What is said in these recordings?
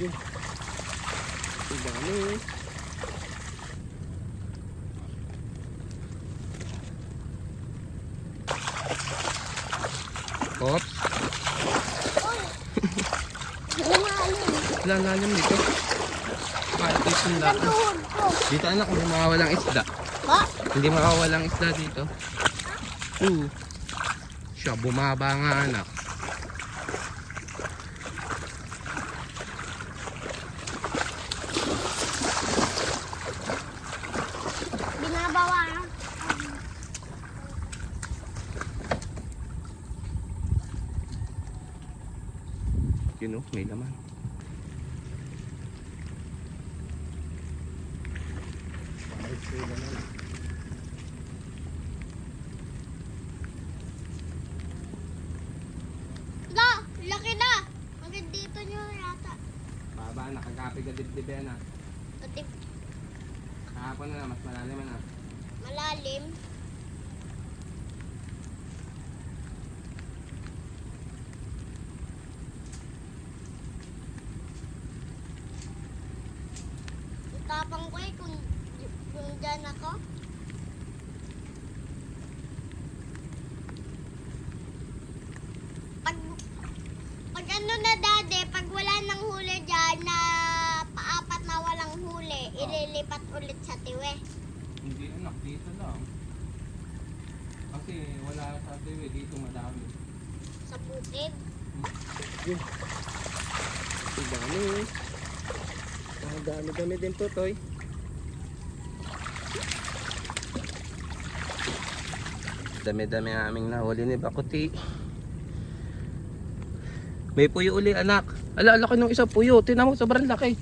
Yun. Ang dami eh. Oops. Wala lalim dito. Kahit isda. Dito anak, hindi makawalang isda. Ba? Hindi makawalang isda dito. Siya, bumaba nga anak. Binabawa. Yun oh, may laman. Da, laki na. Hanggang dito nyo yata. Baba, nakagapi ka dibdibyan na. Pati Kahapon na, mas malalim na. malalim. Ang tapang ko eh kung dyan ako. Pag ano na dade, pag wala nang huli dyan na paapat na walang huli, ililipat ulit sa tiwe. Hindi anak, dito lang. Kasi wala sa TV, dito madami. Sa bukid. Yun. Ang dami eh. Ang dami din to, Toy. Dami-dami aming nahuli ni Bakuti. May puyo uli anak. Ala, laki ng isang puyo. Tingnan mo, sobrang laki.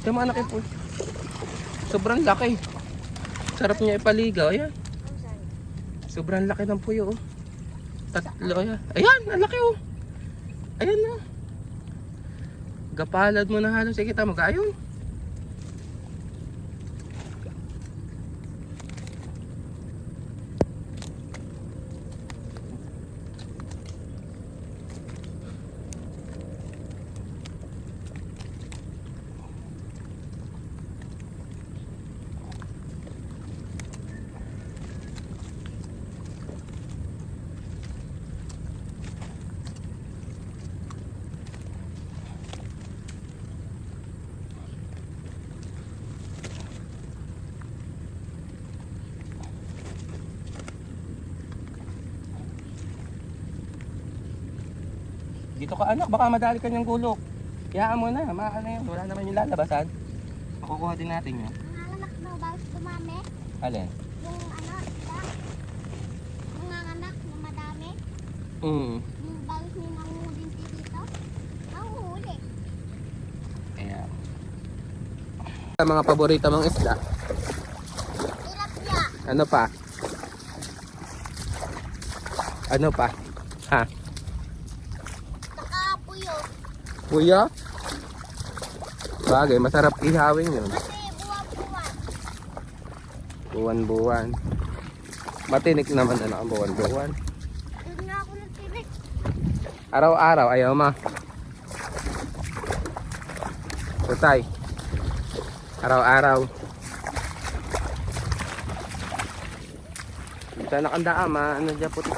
Tingnan mo anak yung puyo. Sobrang laki. Sarap niya ipaligaw. Ayan. Sobrang laki ng puyo. Oh. Tatlo. Ayan. Ayan, ang laki oh. Ayan na. Gapalad mo na halos. Sige, kita mag-ayon. Dito ka anak, baka madali ka niyang gulok. Hayaan mo na, ano yun, wala naman yung lalabasan. Makukuha din natin yun. Ang anak na bago dumami. Alin? Yung ano, isda. Mga anak na madami. Yung bago niya nanguling dito. Nanguhuli. Ayan. Mga paborito mong isda. Tilapia. Ano pa? Ano pa? Ha? Saka puyo. Kuya? Bagay, masarap ihawin yun. Kasi buwan-buwan. Buwan-buwan. Matinik naman anak ang buwan-buwan. Doon nga ako nagtinik. Araw-araw, ayaw ma. Tutay. Araw-araw. Dito nakandaan, ano dyan puti.